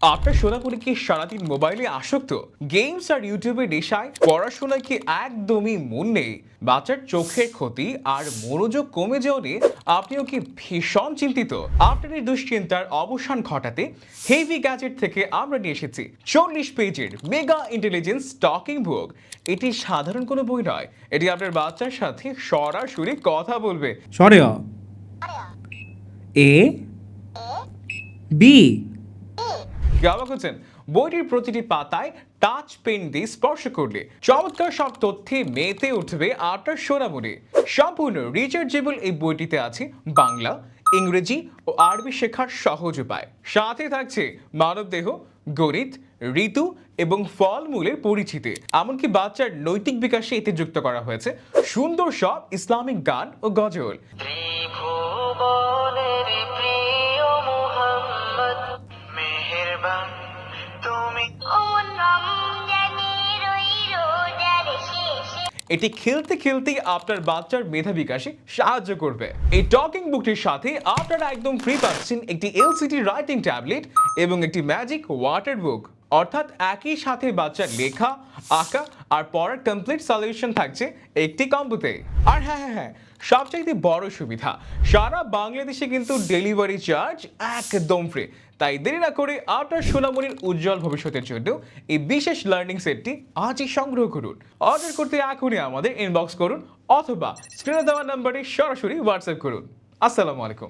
আপনার সোনাপুরি কি সারাদিন মোবাইলে আসক্ত? গেমস আর ইউটিউবের নেশায় পড়াশোনায় কি একদমই মন নেই? বাচ্চার চোখের ক্ষতি আর মনোযোগ কমে যাওয়া নিয়ে আপনিও কি ভীষণ চিন্তিত? আপনার এই দুশ্চিন্তার অবসান ঘটাতে হেভি গ্যাজেট থেকে আমরা নিয়ে এসেছি 40 পেজের মেগা ইন্টেলিজেন্স টকিং বুক। এটি সাধারণ কোনো বই নয়, এটি আপনার বাচ্চার সাথে সরাসরি কথা বলবে। সরে এ বি। কি অবাক হচ্ছেন? বইটির প্রতিটি পাতায় টাচ পেন দিয়ে স্পর্শ করলে চমৎকার সব তথ্যে মেতে উঠবে আপনার সোনামণি। সম্পূর্ণ রিচার্জেবল এই বইটিতে আছে বাংলা, ইংরেজি ও আরবি শেখার সহজ উপায়। সাথে থাকছে মানবদেহ, গণিত, ঋতু এবং ফলমূলের পরিচিতি। এমনকি বাচ্চার নৈতিক বিকাশে এতে যুক্ত করা হয়েছে সুন্দর সব ইসলামিক গান ও গজল। ত্রিভুবনের প্রিয় মুহাম্মদ মেহেরবান তুমি এটি খেলতে খেলতেই আপনার বাচ্চার মেধা বিকাশে সাহায্য করবে। এই টকিং বুকটির সাথে আপনারা একদম ফ্রি পাচ্ছেন একটি এলসিডি রাইটিং ট্যাবলেট এবং একটি ম্যাজিক ওয়াটার বুক। অর্থাৎ একই সাথে বাচ্চার লেখা, আঁকা আর পড়ার কমপ্লিট সলিউশন থাকছে একটি কম্বোতে। আর হ্যাঁ, সবচাইতে বড় সুবিধা, সারা বাংলাদেশে কিন্তু ডেলিভারি চার্জ একদম ফ্রি। তাই দেরি না করে আপনার সোনামণির উজ্জ্বল ভবিষ্যতের জন্য এই বিশেষ লার্নিং সেটটি আজই সংগ্রহ করুন। অর্ডার করতে এখনই আমাদের ইনবক্স করুন অথবা স্ক্রিনে দেওয়া নম্বরে সরাসরি হোয়াটসঅ্যাপ করুন। আসসালামু আলাইকুম।